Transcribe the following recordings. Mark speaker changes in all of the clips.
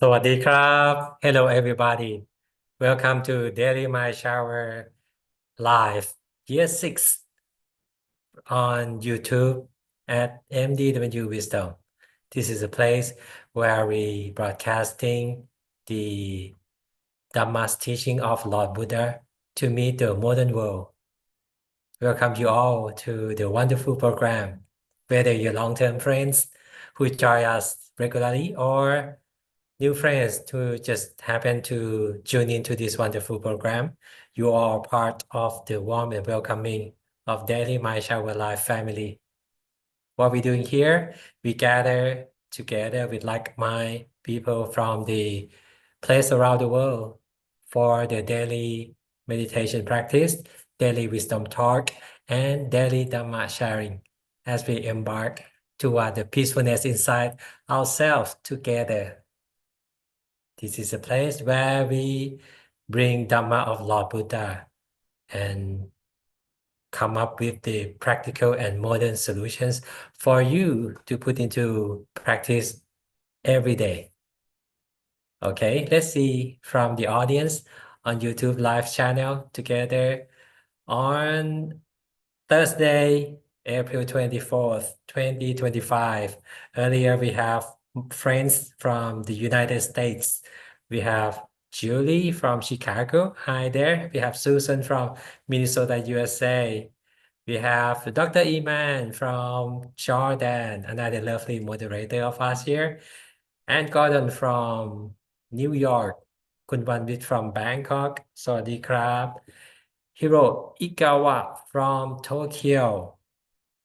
Speaker 1: สวัสดีครับ Hello everybody Welcome to Daily My Shower Live Year 6 on YouTube at MDW Wisdom. This is a place where we broadcasting the Dhamma's teaching of Lord Buddha to meet the modern world. Welcome you all to the wonderful program, whether you're long-term friends who join us regularly or new friends who just happen to tune into this wonderful program. You are part of the warm and welcoming of Daily My Shower Life family. What we're doing here, we gather together with like-minded people from the place around the world for the daily meditation practice, daily wisdom talk, and daily Dhamma sharing as we embark toward the peacefulness inside ourselves together. This is a place where we bring Dhamma of Lord Buddha and come up with the practical and modern solutions for you to put into practice every day. Okay, let's see from the audience on YouTube live channel together on Thursday, April 24th, 2025. Earlier, we have friends from the United States. We have Julie from Chicago. Hi there. We have Susan from Minnesota, USA. We have Dr. Iman from Jordan, another lovely moderator of us here. And Gordon from New York. คุณวันวิทย์ from Bangkok สวัสดีครับ Hiro Igawa from Tokyo.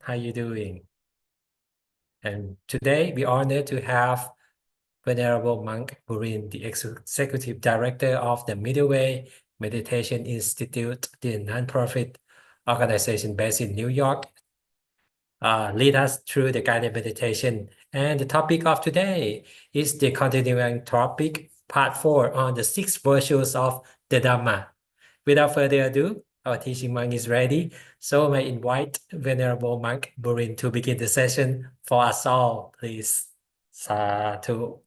Speaker 1: How you doing? And today we honored to have Venerable Monk Burin, the Executive Director of the Middle Way Meditation Institute, the nonprofit organization based in New York, lead us through the guided meditation. And the topic of today is the continuing topic, part 4 on the 6 virtues of the Dhamma. Without further ado, our teaching monk is ready. So I invite Venerable Monk Burin to begin the session for us all, please. Sadhu.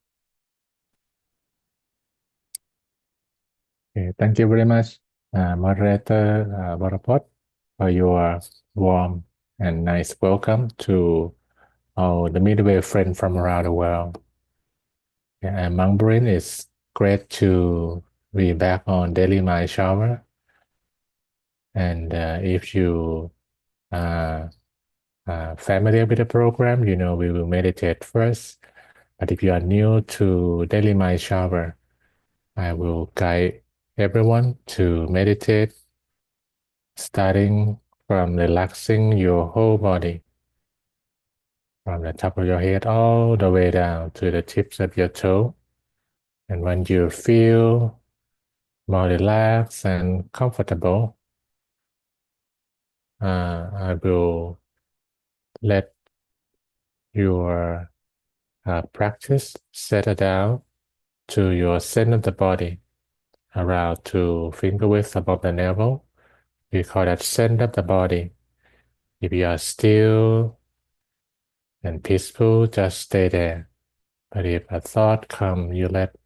Speaker 2: Okay, thank you very much, Moderator Borapot, for your warm and nice welcome to all the Midway friends from around the world. Yeah, and Monk Burin, it's great to be back on Daily Mind Shower. And if you are familiar with the program, you know we will meditate first. But if you are new to Daily Mind Shower, I will guide everyone to meditate, starting from relaxing your whole body, from the top of your head all the way down to the tips of your toe. And when you feel more relaxed and comfortable, I will let your practice settle down to your center of the body, around 2 finger widths above the navel. We call that center of the body. If you are still and peaceful, just stay there. But if a thought comes, you let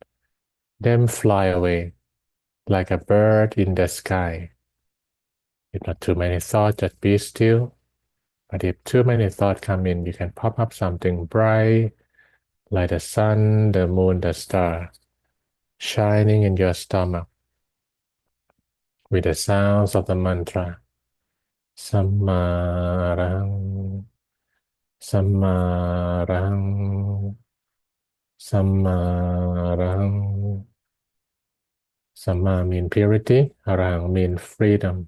Speaker 2: them fly away like a bird in the sky. If not too many thoughts, just be still. But if too many thoughts come in, you can pop up something bright, like the sun, the moon, the star, shining in your stomach with the sounds of the mantra. Samma Arahang, Samarang, samarang. Sama mean purity, arang mean freedom.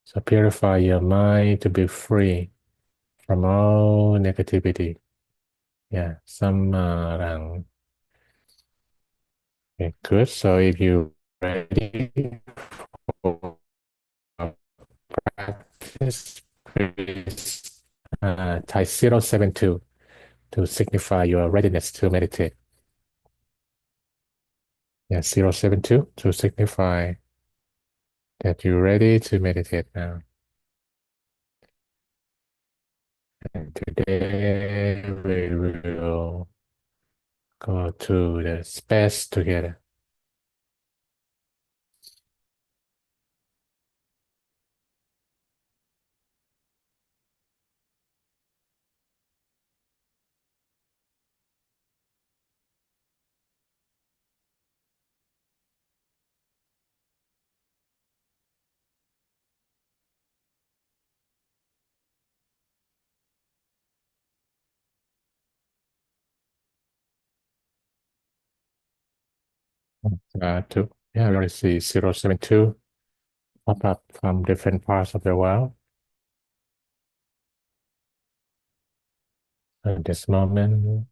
Speaker 2: So purify your mind to be free from all negativity. Yeah, samarang. Okay, good. So if you're ready for practice, please type 072 to signify your readiness to meditate. Yeah, 072 to signify that you're ready to meditate now. And today we will go to the space together. We already see 072 pop up from different parts of the world. At this moment,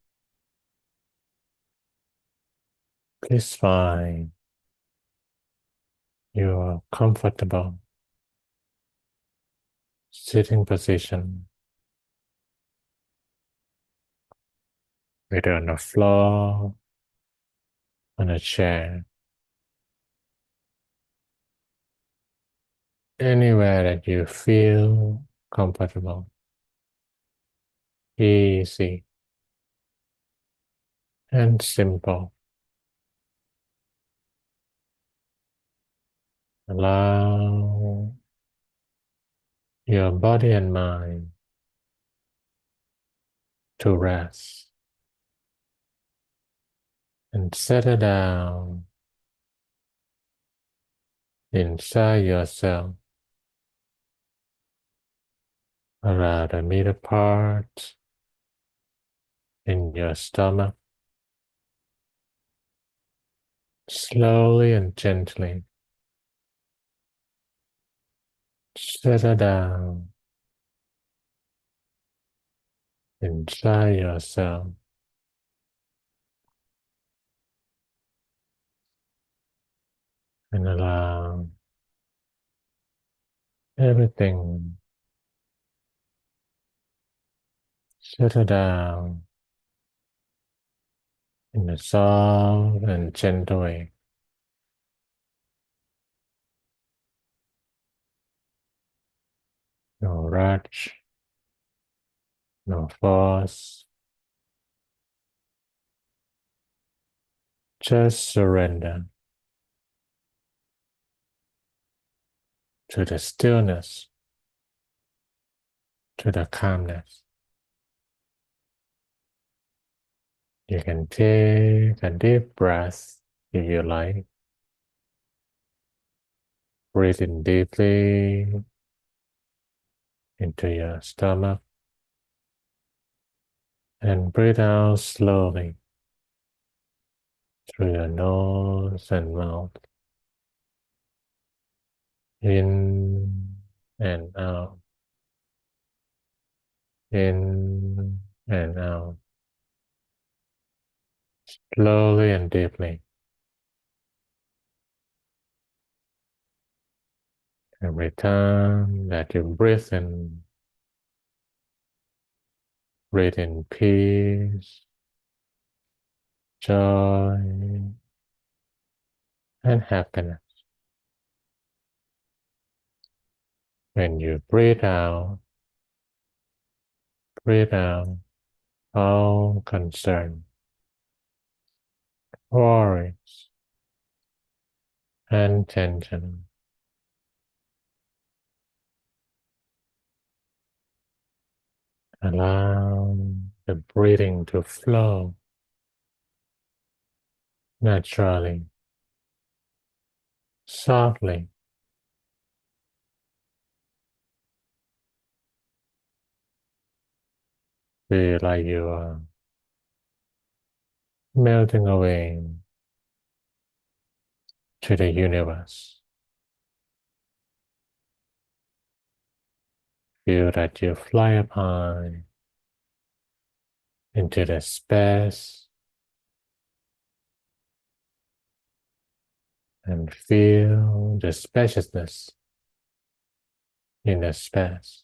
Speaker 2: please find your comfortable sitting position, whether on the floor, on a chair, anywhere that you feel comfortable, easy, and simple. Allow your body and mind to rest and settle down inside yourself around the middle part in your stomach. Slowly and gently settle down inside yourself and allow everything settle down in a soft and gentle way. No rush, no force, just surrender to the stillness, to the calmness. You can take a deep breath if you like. Breathe in deeply into your stomach and breathe out slowly through your nose and mouth. In and out, in and out, slowly and deeply. Every time that you breathe in peace, joy, and happiness. When you breathe out all concern, worries, and tension. Allow the breathing to flow naturally, softly, Feel like you are melting away to the universe. Feel that you fly up high into the space and feel the spaciousness in the space.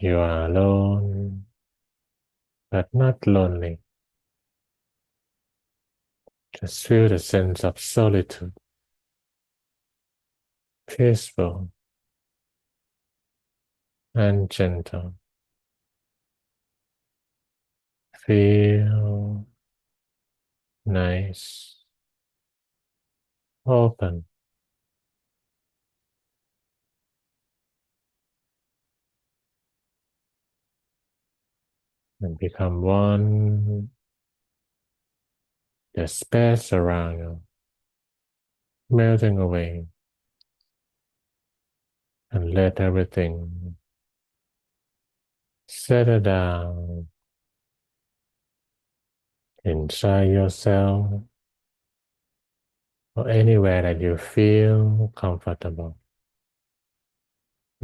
Speaker 2: You are alone, but not lonely. Just feel the sense of solitude, peaceful and gentle. Feel nice, open, and become one the space around you, melting away, and let everything settle down inside yourself or anywhere that you feel comfortable,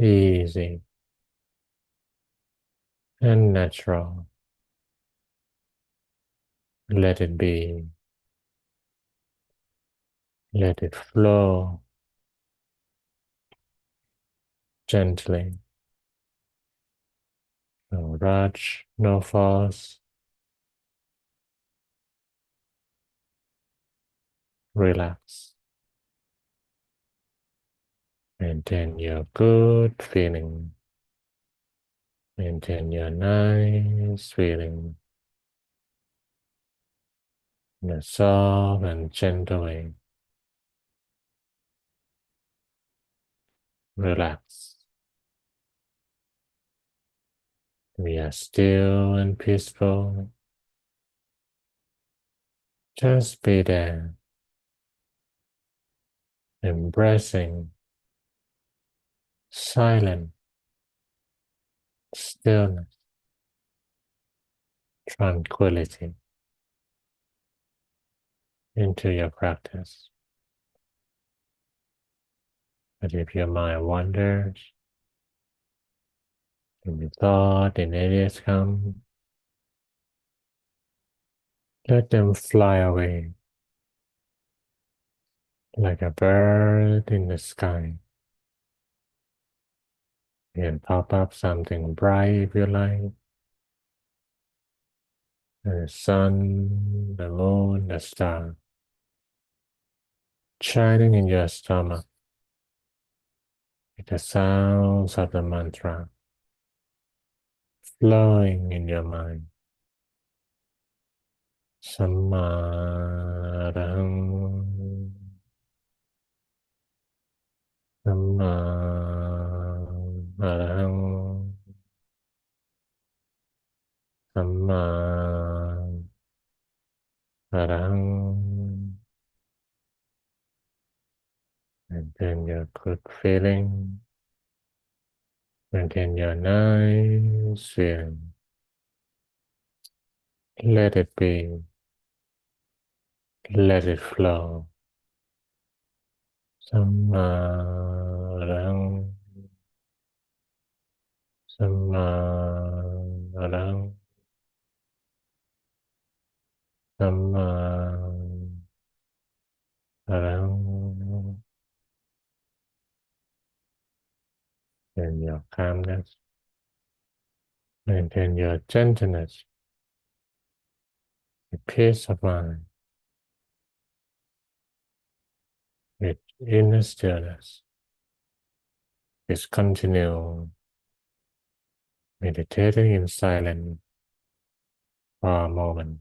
Speaker 2: easy, and natural. Let it be. Let it flow gently. No rush, no force. Relax. Maintain your good feeling. Maintain your nice feeling in a soft and gentle way. Relax. We are still and peaceful. Just be there, embracing silent stillness, tranquility into your practice. But if your mind wanders, and the thought and ideas come, let them fly away like a bird in the sky. You can pop up something bright if you like. The sun, the moon, the star, shining in your stomach with the sounds of the mantra flowing in your mind. Samadhang, Samadhang, Samadhang. Maintain your good feeling. Maintain your nice feeling. Let it be. Let it flow. Samadhang. Samadhang. Samadhang. Maintain your calmness. Maintain your gentleness. Your peace of mind. With inner stillness. Just continue meditating in silence for a moment.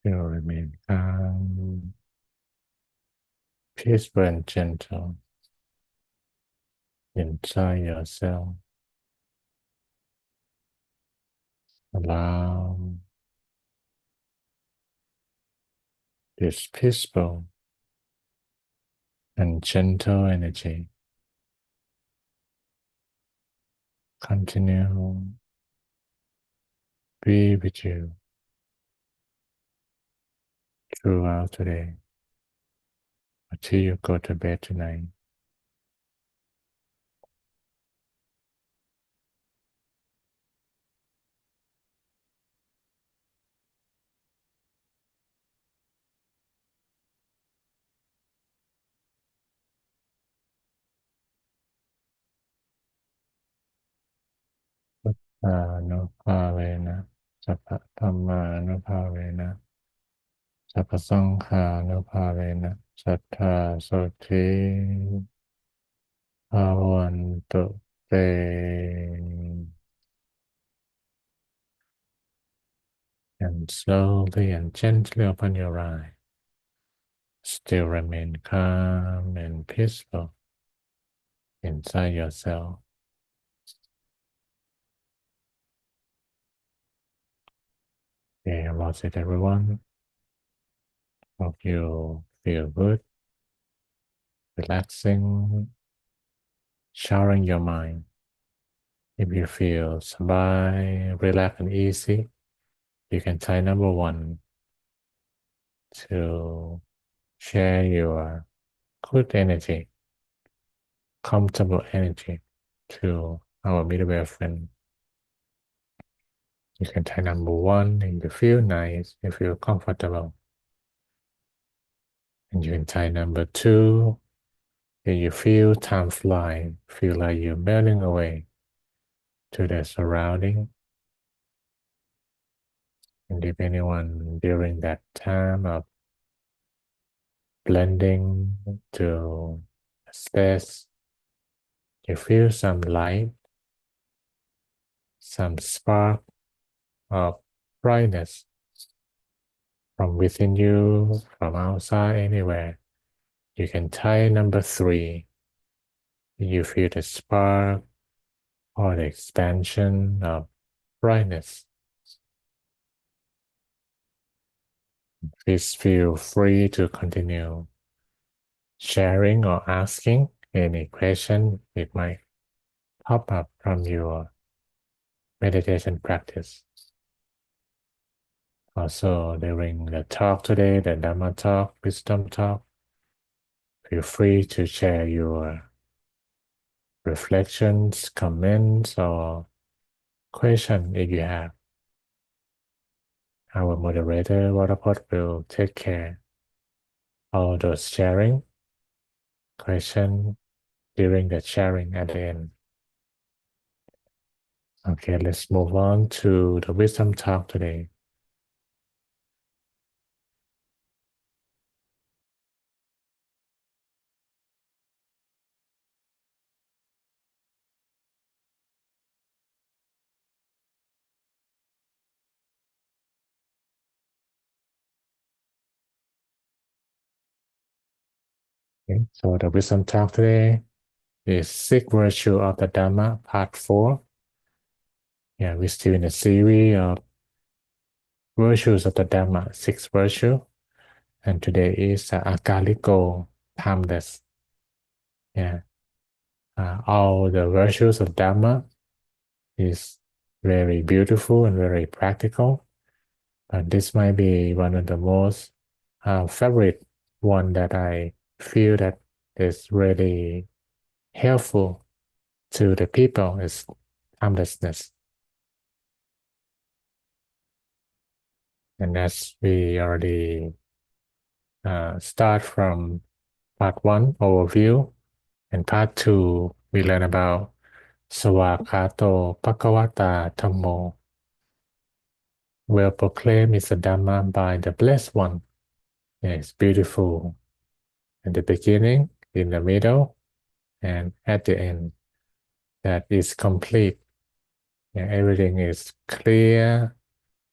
Speaker 2: Still remain calm, peaceful and gentle inside yourself. Allow this peaceful and gentle energy continue be with you throughout today until you go to bed tonight. Anuภาเวนะ สัพพะธัมมานุภาเวนะ สัพพะสังฆานุภาเวนะ สัทธาโสธิ ภาวันตุเต And slowly and gently open your eyes. Still remain calm and peaceful inside yourself. Okay, that's it, everyone. Hope you feel good, relaxing, showering your mind. If you feel sabai, relaxed, and easy, you can try number 1 to share your good energy, comfortable energy to our middleware friend. You can try number 1 and you feel nice, you feel comfortable. And you can try number 2 and you feel time fly, feel like you're melting away to the surrounding. And if anyone during that time of blending to space, you feel some light, some spark of brightness from within you, from outside, anywhere. You can try number 3. You feel the spark or the expansion of brightness. Please feel free to continue sharing or asking any question it might pop up from your meditation practice. Also, during the talk today, the Dhamma talk, wisdom talk, feel free to share your reflections, comments, or questions if you have. Our moderator, Varapot, will take care of all those sharing, questions during the sharing at the end. Okay, let's move on to the wisdom talk today. Okay, so the wisdom talk today is 6 Virtue of the Dhamma, Part 4. Yeah, we're still in a series of virtues of the Dhamma, 6 virtues. And today is Akaliko, timeless. Yeah, all the virtues of Dhamma is very beautiful and very practical. But this might be one of the most favorite one that I feel that is really helpful to the people is timelessness. And as we already start from part 1 overview, and part 2 we learn about Swakato Bhagavata Dhammo, well proclaimed is the Dhamma by the Blessed One. Yeah, it's beautiful at the beginning, in the middle, and at the end. That is complete. Yeah, everything is clear,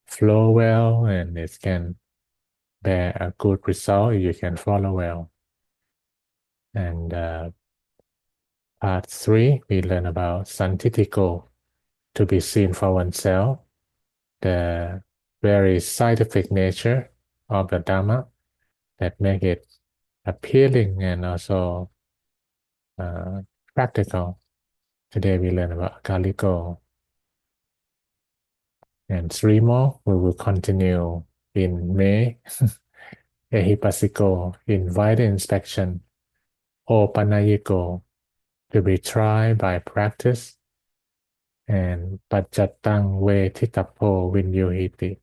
Speaker 2: flow well, and it can bear a good result if you can follow well. And part 3, we learn about santitiko, to be seen for oneself, the very scientific nature of the Dhamma that make it appealing and also practical. Today we learn about akaliko. And 3 more, we will continue in May. Ehipasiko, invited inspection, Opanayiko, to be tried by practice, and Pajatang Vetitapo Vinyuhiti,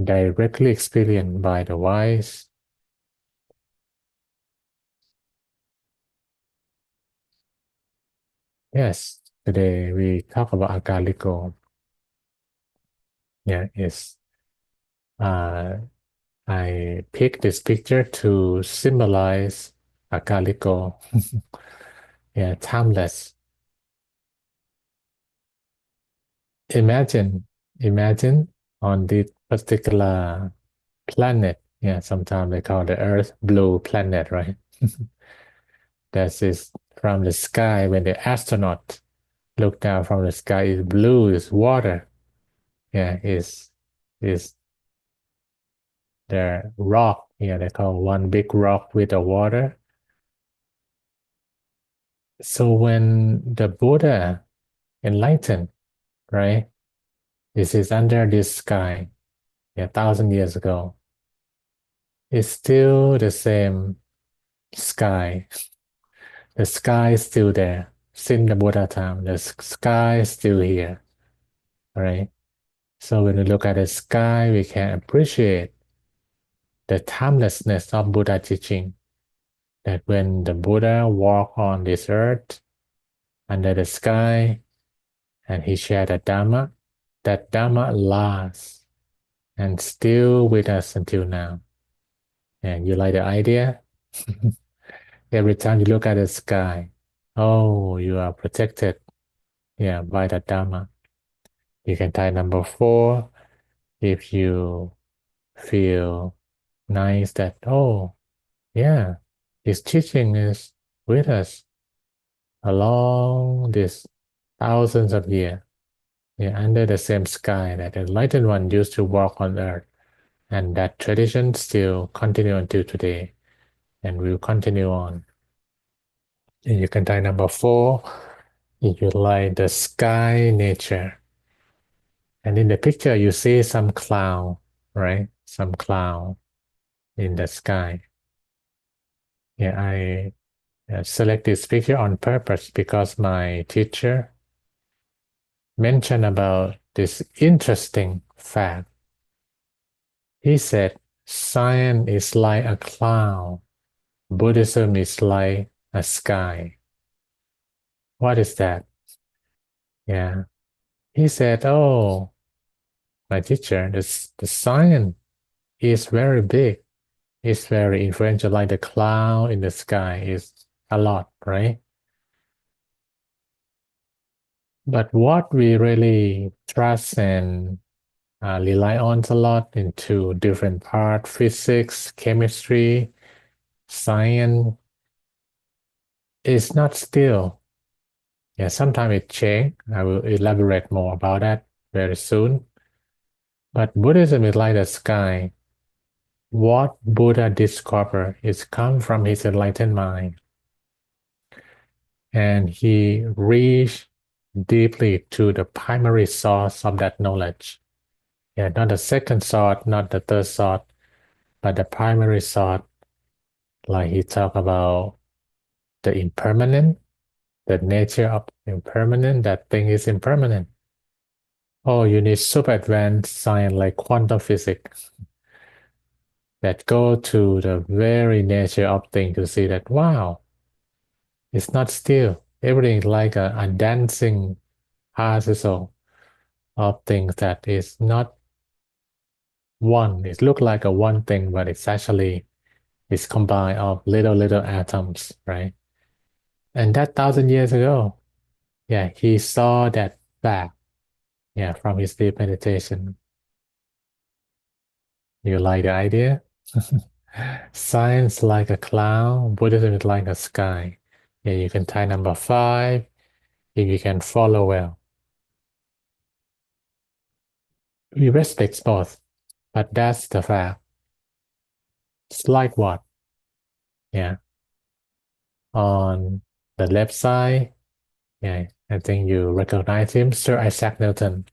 Speaker 2: directly experienced by the wise. Yes, today we talk about Akaliko. Yeah, yes. I picked this picture to symbolize Akaliko. Yeah, timeless. Imagine on this particular planet. Yeah, sometimes they call the Earth blue planet, right? That is from the sky. When the astronaut look down from the sky, is blue, is water. Yeah, is the rock. Yeah, they call one big rock with the water. So when the Buddha enlightened, right? This is under this sky, 1,000 years ago. It's still the same sky. The sky is still there. Since the Buddha time, the sky is still here, right? So when we look at the sky, we can appreciate the timelessness of Buddha teaching. That when the Buddha walked on this earth, under the sky, and he shared the Dhamma, that Dhamma lasts and still with us until now. And you like the idea? Every time you look at the sky, oh, you are protected, by the Dhamma. You can type number 4 if you feel nice that, oh, yeah, his teaching is with us along this thousands of years, under the same sky that the enlightened one used to walk on earth. And that tradition still continue until today and will continue on. And you can type number 4 if you like the sky nature. And in the picture, you see some cloud, right? Some cloud in the sky. I select this picture on purpose because my teacher mentioned about this interesting fact. He said, science is like a cloud. Buddhism is like a sky. What is that? Yeah. He said, oh, my teacher, the science is very big. It's very influential, like the cloud in the sky is a lot, right? But what we really trust and rely on a lot into different parts, physics, chemistry, science, is not still. Sometimes it change. I will elaborate more about that very soon. But Buddhism is like the sky. What Buddha discovered is come from his enlightened mind. And he reached deeply to the primary source of that knowledge. Not the second source, not the third source, but the primary source. Like he talked about the impermanent, the nature of impermanent, that thing is impermanent. Oh, you need super advanced science like quantum physics that go to the very nature of thing to see that, wow, it's not still. Everything is like a dancing particle of things that is not one. It looks like a one thing, but it's combined of little atoms, right? And that 1,000 years ago, he saw that fact, from his deep meditation. You like the idea? Science like a cloud, Buddhism is like a sky. Yeah, you can tie number 5 if you can follow well. We respect both, but that's the fact. It's like what? Yeah. On the left side, yeah, I think you recognize him, Sir Isaac Newton.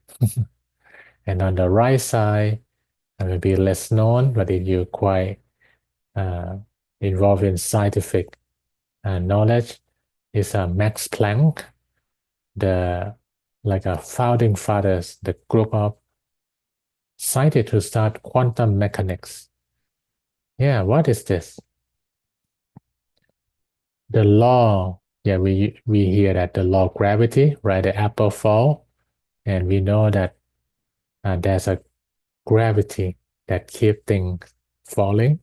Speaker 2: And on the right side, maybe less known, but if you quite uh, involved in scientific knowledge, is Max Planck, the like a founding fathers, the group of scientists who start quantum mechanics. Yeah, what is this? The law. Yeah, we hear that the law of gravity, right? The apple fall, and we know that there's a gravity that keep things falling,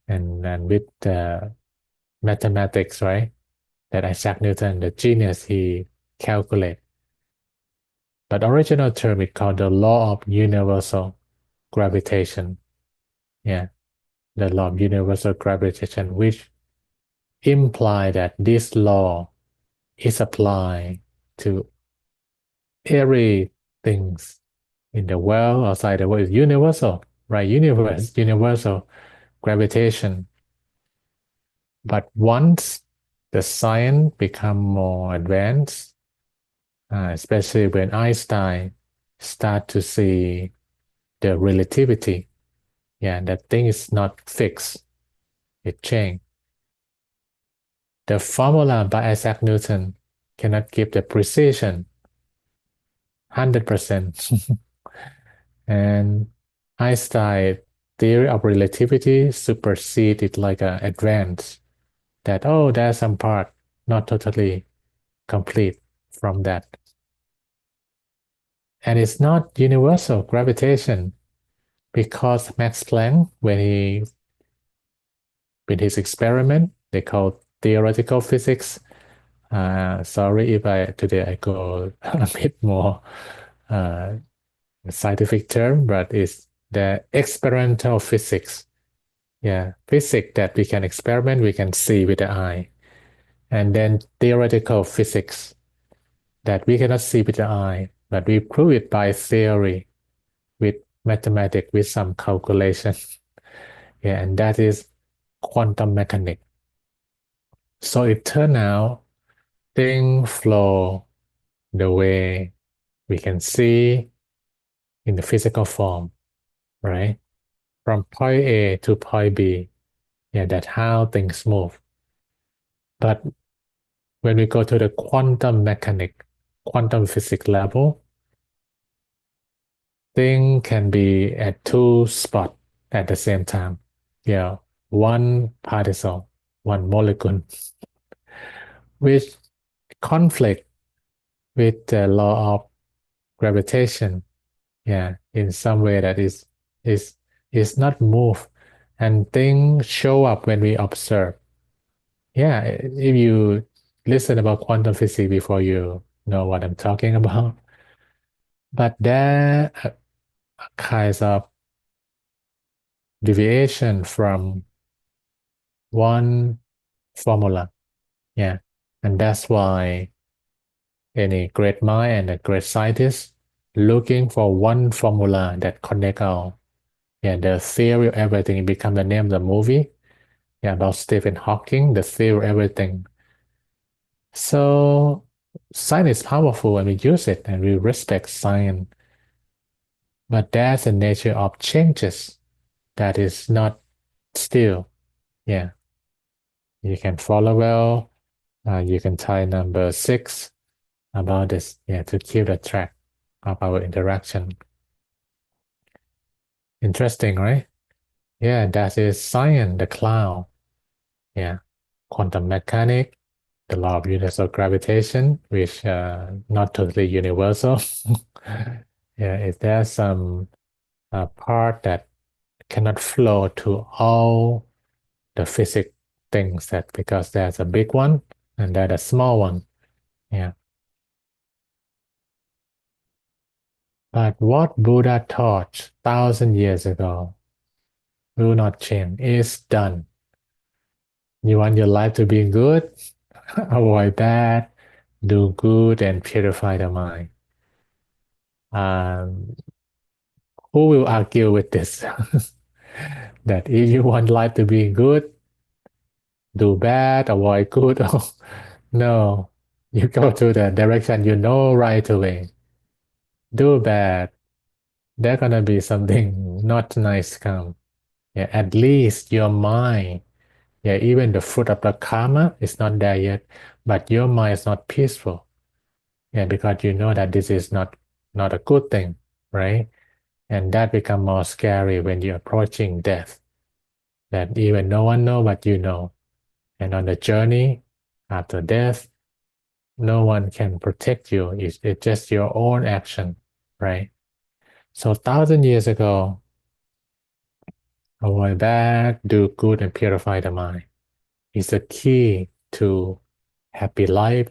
Speaker 2: and with mathematics, right? That Isaac Newton, the genius, he calculate. But original term is called the law of universal gravitation. Yeah, the law of universal gravitation, which imply that this law is applied to everything in the world, outside the world, is universal, right? Universal gravitation. But once the science become more advanced, especially when Einstein start to see the relativity, yeah, that thing is not fixed, it change. The formula by Isaac Newton cannot give the precision 100%. And Einstein theory of relativity superseded like a advance that, oh, there's some part not totally complete from that. And it's not universal gravitation because Max Planck, with his experiment, they call theoretical physics. Sorry if today I go a bit more scientific term, but it's the experimental physics. Yeah, physics that we can experiment, we can see with the eye. And then theoretical physics that we cannot see with the eye, but we prove it by theory with mathematics, with some calculation. Yeah, and that is quantum mechanics. So it turned out things flow the way we can see in the physical form, right? From point A to point B. Yeah, that's how things move. But when we go to the quantum mechanics, quantum physics level, thing can be at two spots at the same time. Yeah, one particle, one molecule, which conflict with the law of gravitation. Yeah, in some way that is is not move, and things show up when we observe. Yeah, if you listen about quantum physics before you know what I'm talking about, but there are kinds of deviation from one formula. Yeah. And that's why any great mind and a great scientist looking for one formula that connect all. Yeah, the theory of everything become the name of the movie. Yeah, about Stephen Hawking, the theory of everything. So science is powerful and we use it and we respect science. But that's the nature of changes that is not still. Yeah. You can follow well. You can tie number 6 about this, yeah, to keep the track of our interaction. Interesting, right? Yeah, that is science, the cloud. Yeah, quantum mechanics, the law of universal gravitation, which not totally universal. Yeah, is there some part that cannot flow to all the physics things that because there's a big one and there's a small one. Yeah. But what Buddha taught 1,000 years ago will not change. It's done. You want your life to be good? Avoid bad, do good, and purify the mind. Who will argue with this? That if you want life to be good, do bad, avoid good. No, you go to the direction you know right away. Do bad, there's gonna be something not nice come. Yeah, at least your mind, yeah, even the fruit of the karma is not there yet, but your mind is not peaceful. Yeah, because you know that this is not a good thing, right? And that become more scary when you're approaching death. That even no one know but you know. And on the journey after death, no one can protect you. It's just your own action, right? So 1,000 years ago, avoid bad, do good, and purify the mind is the key to happy life.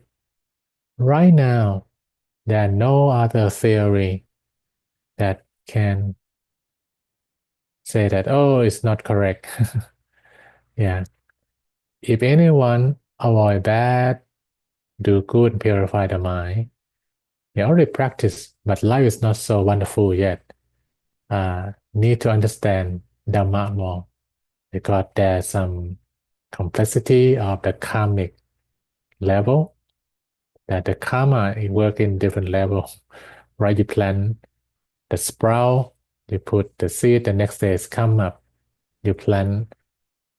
Speaker 2: Right now, there are no other theory that can say that, oh, it's not correct. Yeah. If anyone avoid bad, do good, and purify the mind, they already practice, but life is not so wonderful yet. Need to understand Dhamma more because there's some complexity of the karmic level that the karma it work in different level. Right? You plant the sprout, you put the seed, the next day it's come up. You plant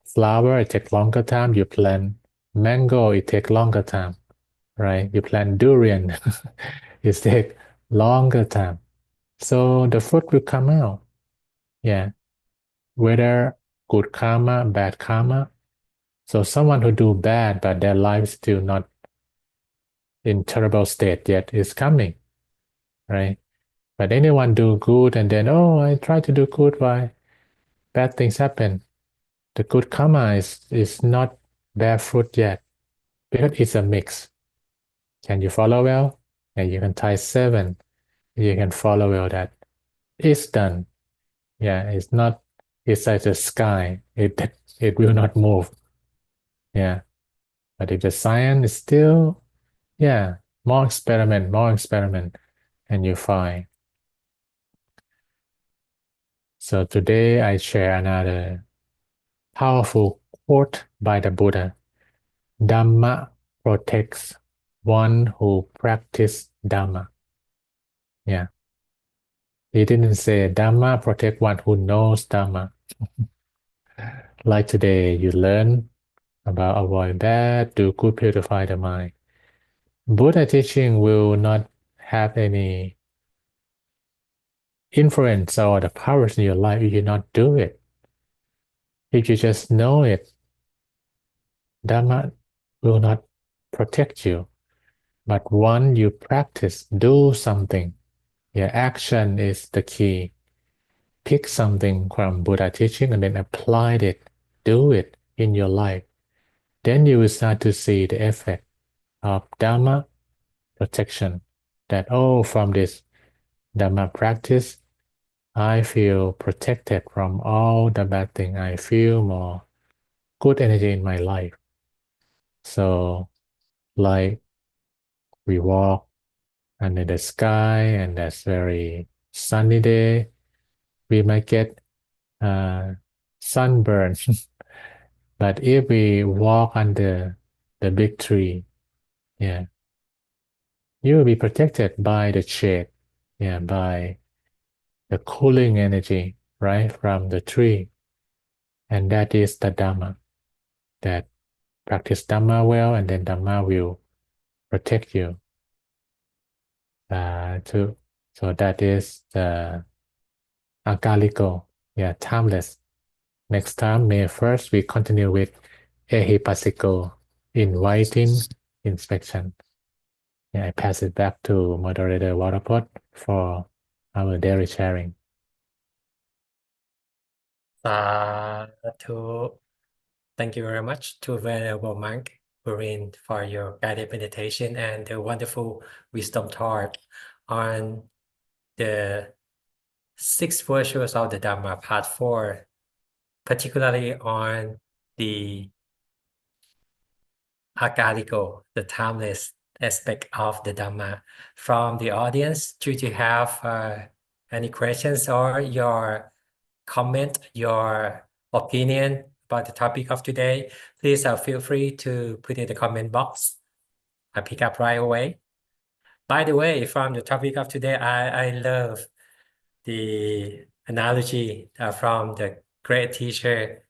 Speaker 2: flower, it takes longer time. You plant mango, it takes longer time. Right? You plant durian, it takes longer time. So the fruit will come out. Yeah. Whether good karma, bad karma. So someone who do bad, but their life is still not in terrible state yet is coming, right? But anyone do good and then, oh, I try to do good, why bad things happen? The good karma is not bear fruit yet because it's a mix. Can you follow well? And you can tie 7. You can follow well that it's done. Yeah, it's not. It's like the sky. It will not move. Yeah, but if the science is still, yeah, more experiment, and you find. So today I share another powerful quote by the Buddha. Dhamma protects one who practice Dhamma. Yeah. He didn't say Dhamma protect one who knows Dhamma. Like today, you learn about avoid bad, do good, purify the mind. Buddha teaching will not have any influence or the powers in your life if you not do it. If you just know it, Dhamma will not protect you. But once you practice, do something. Your action is the key. Pick something from Buddha teaching and then apply it. Do it in your life. Then you will start to see the effect of Dhamma protection. That, oh, from this Dhamma practice, I feel protected from all the bad things. I feel more good energy in my life. So, like we walk under the sky and that's very sunny day, we might get sunburn. But if we walk under the big tree, yeah, you will be protected by the shade, yeah, by the cooling energy, right, from the tree. And that is the Dhamma, that practice Dhamma well, and then Dhamma will protect you. So that is the Akaliko, yeah, timeless. Next time, May 1st, we continue with Ehipasiko, inviting inspection. Yeah, I pass it back to moderator Waterpot for our daily sharing.
Speaker 1: Thank you very much to Venerable Monk Burin for your guided meditation and the wonderful wisdom taught on the 6 virtues of the Dhamma, part 4. particularly on the agadico, the timeless aspect of the Dhamma. From the audience, should you have any questions or your comment, your opinion about the topic of today, please feel free to put in the comment box. I pick up right away. By the way, from the topic of today, I love the analogy from the great teacher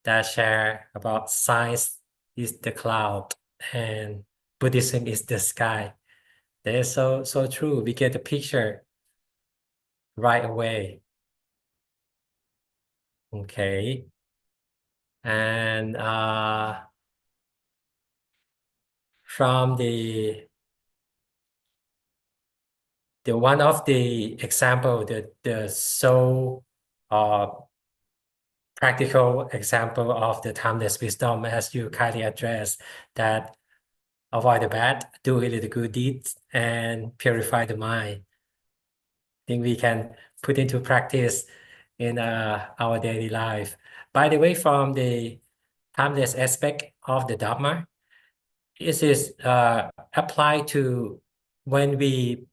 Speaker 1: that share about science is the cloud and Buddhism is the sky. That is so true. We get the picture right away. Okay. And from the one of the example, the so practical example of the timeless wisdom, as you kindly address, that avoid the bad, do really the good deeds, and purify the mind. I think we can put into practice in our daily life. By the way, from the timeless aspect of the Dhamma, this is applied to when we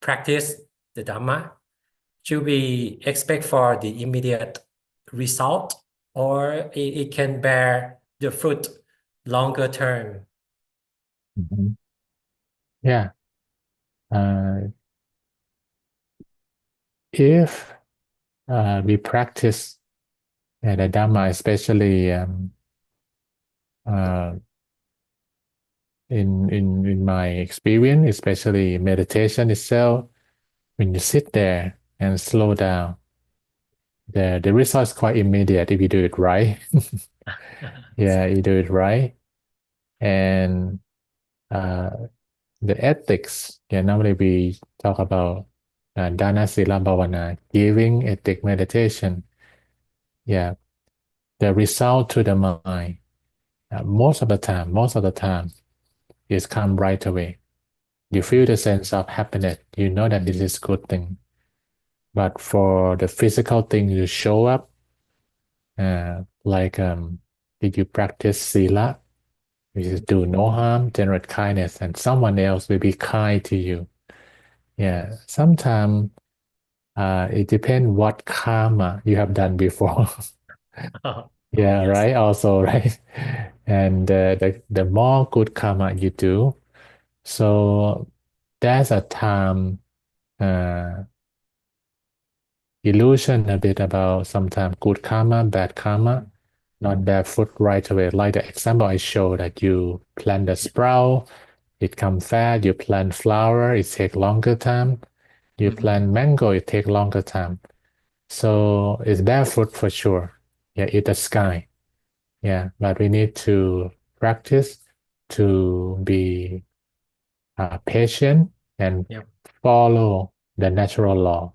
Speaker 1: practice the Dhamma. Should we expect for the immediate result, or it can bear the fruit longer term?
Speaker 2: Mhm. Yeah. If we practice the Dhamma, especially in my experience, especially meditation itself, when you sit there and slow down, the result is quite immediate if you do it right. Yeah, you do it right. And the ethics, yeah, normally we talk about dana sila bhavana, giving, ethic, meditation. Yeah, the result to the mind, most of the time, is come right away. You feel the sense of happiness. You know that this is good thing. But for the physical thing to show up, like did you practice sila, which is do no harm, generate kindness, and someone else will be kind to you. Yeah, sometimes it depends what karma you have done before.
Speaker 1: Oh,
Speaker 2: Yeah,
Speaker 1: yes.
Speaker 2: right. Also, right. And the more good karma you do, so there's a time uh, illusion a bit about sometimes good karma, bad karma, not bear fruit right away. Like the example I showed that you plant the sprout, it come fast. You plant flower, it take longer time. You plant mango, it take longer time. So it's bear fruit for sure. Yeah, it's the sky. Yeah, but we need to practice to be patient and
Speaker 1: Yep.
Speaker 2: follow the natural law.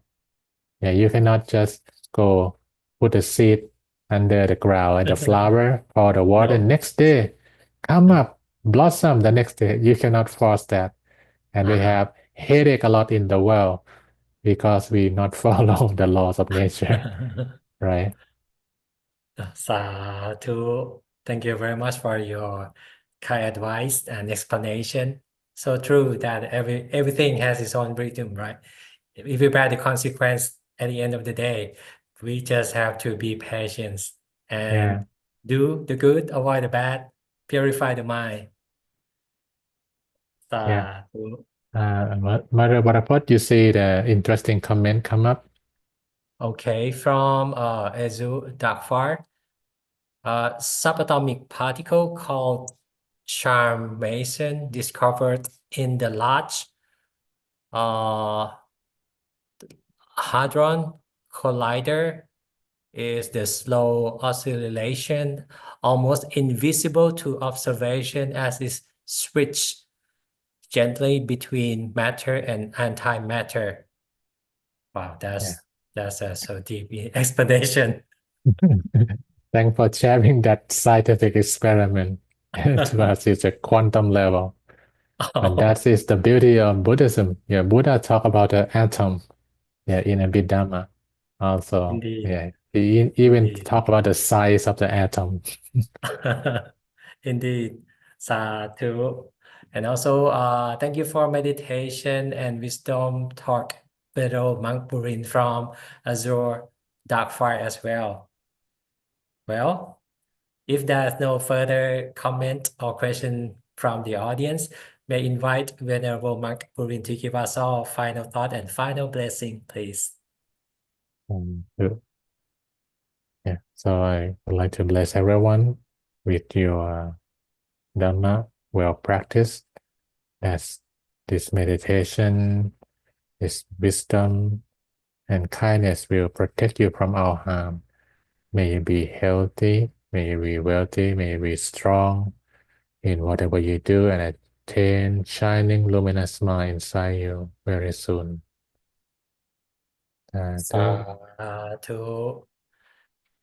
Speaker 2: Yeah, you cannot just go put a seed under the ground and the flower or the water.
Speaker 1: No.
Speaker 2: Next day, come up, blossom the next day. You cannot force that. And we have headache a lot in the world because we not follow the laws of nature, right?
Speaker 1: Sadhu. Thank you very much for your kind advice and explanation. So true that everything has its own rhythm, right? If we bear the consequence at the end of the day, we just have to be patient
Speaker 2: Yeah,
Speaker 1: and do the good, avoid the bad, purify the mind.
Speaker 2: yeah.
Speaker 1: Sadhu.
Speaker 2: Mother Warapot, you see the interesting comment come up?
Speaker 1: Okay, from Azu Dakfar. Subatomic particle called charm mason discovered in the Large uh, Hadron Collider is the slow oscillation, almost invisible to observation as it switch gently between matter and antimatter. Wow,
Speaker 2: Yeah.
Speaker 1: that's a so deep explanation.
Speaker 2: Thanks for sharing that scientific experiment. To us, it's a quantum level. And
Speaker 1: Oh,
Speaker 2: that is the beauty of Buddhism. Yeah, Buddha talk about the atom, yeah, in Abhidhamma also.
Speaker 1: indeed.
Speaker 2: Yeah. He even
Speaker 1: Indeed.
Speaker 2: talk about the size of the atom.
Speaker 1: Indeed. Sadhu. And also, thank you for meditation and wisdom talk, Pedro Monk Burin from Azure Dark Fire as well. Well, if there's no further comment or question from the audience, may invite Venerable Monk Burin to give us all final thought and final blessing, please.
Speaker 2: Good. Yeah, so I would like to bless everyone with your Dhamma well practiced. As this meditation, this wisdom, and kindness will protect you from all harm. May you be healthy, may you be wealthy, may you be strong in whatever you do, and attain shining luminous smile inside you very soon.
Speaker 1: To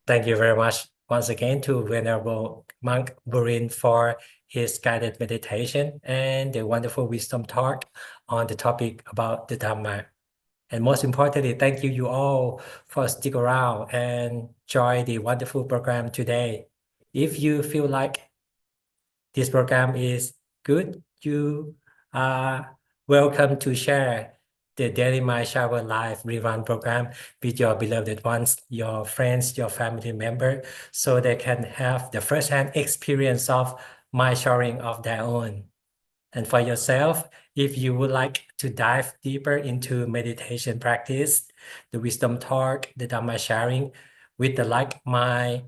Speaker 1: thank you very much once again to Venerable Monk Burin for his guided meditation and the wonderful wisdom talk on the topic about the Dhamma. And most importantly, thank you all for stick around and join the wonderful program today. If you feel like this program is good, you are welcome to share the Daily Mind Shower Live Rerun program with your beloved ones, your friends, your family member, so they can have the first-hand experience of mind showering of their own. And for yourself, if you would like to dive deeper into meditation practice, the wisdom talk, the Dhamma sharing with the like-minded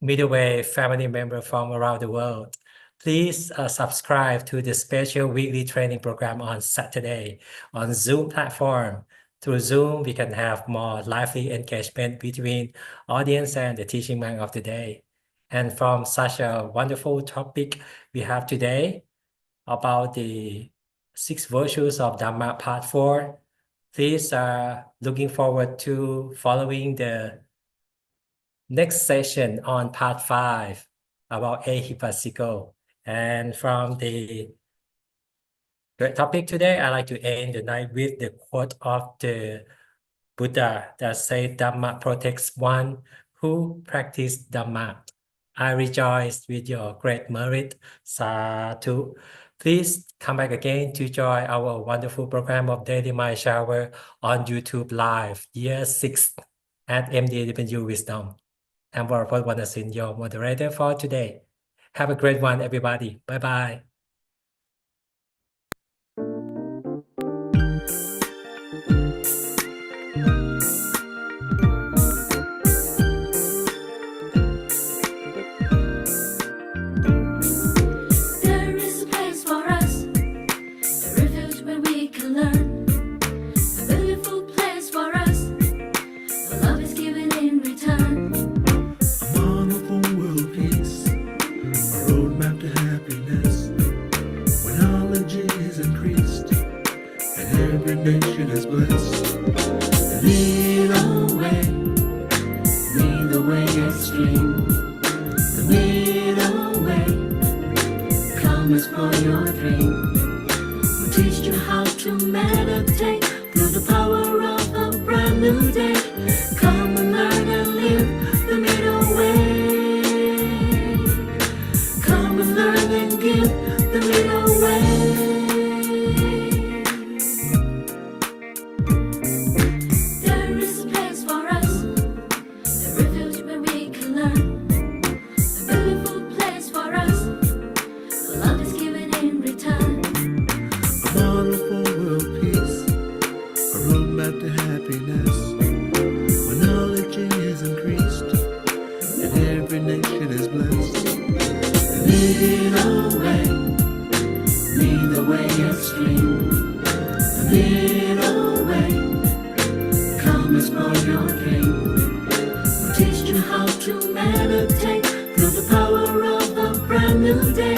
Speaker 1: middleway family member from around the world, please subscribe to the special weekly training program on Saturday on Zoom platform. Through Zoom, we can have more lively engagement between audience and the teaching mind of the day. And from such a wonderful topic we have today about the 6 virtues of Dhamma part 4, please looking forward to following the next session on part 5 about ahipassiko. And from the great topic today, I like to end the night with the quote of the Buddha that says, Dhamma protects one who practices Dhamma. I rejoice with your great merit. Sadhu. Please come back again to join our wonderful program of Daily Mind Shower on YouTube Live, year 6 at MDW Wisdom. I'm Warapot Wanasin, your moderator for today. Have a great one, everybody. Bye-bye.
Speaker 3: There is a place for us, a refuge where we can learn, a beautiful place for us, where love is given in return.
Speaker 4: A wonderful world peace, a roadmap to happiness, where knowledge is increased, and every nation is blessed. Lead the way extreme, lead away, come explore your dream. We'll teach you how to meditate through the power of a brand new day. Come and learn and live the middle way. Come and learn and give the middle way. There is a place for us, a refuge where we can learn, a beautiful place for us, where love is given in return. A wonderful world peace, a roadmap to happiness, where knowledge is increased, and every nation is blessed. Lead the way extreme, lead away, come explore your dream. We'll teach you how to meditate through the power of a brand new day.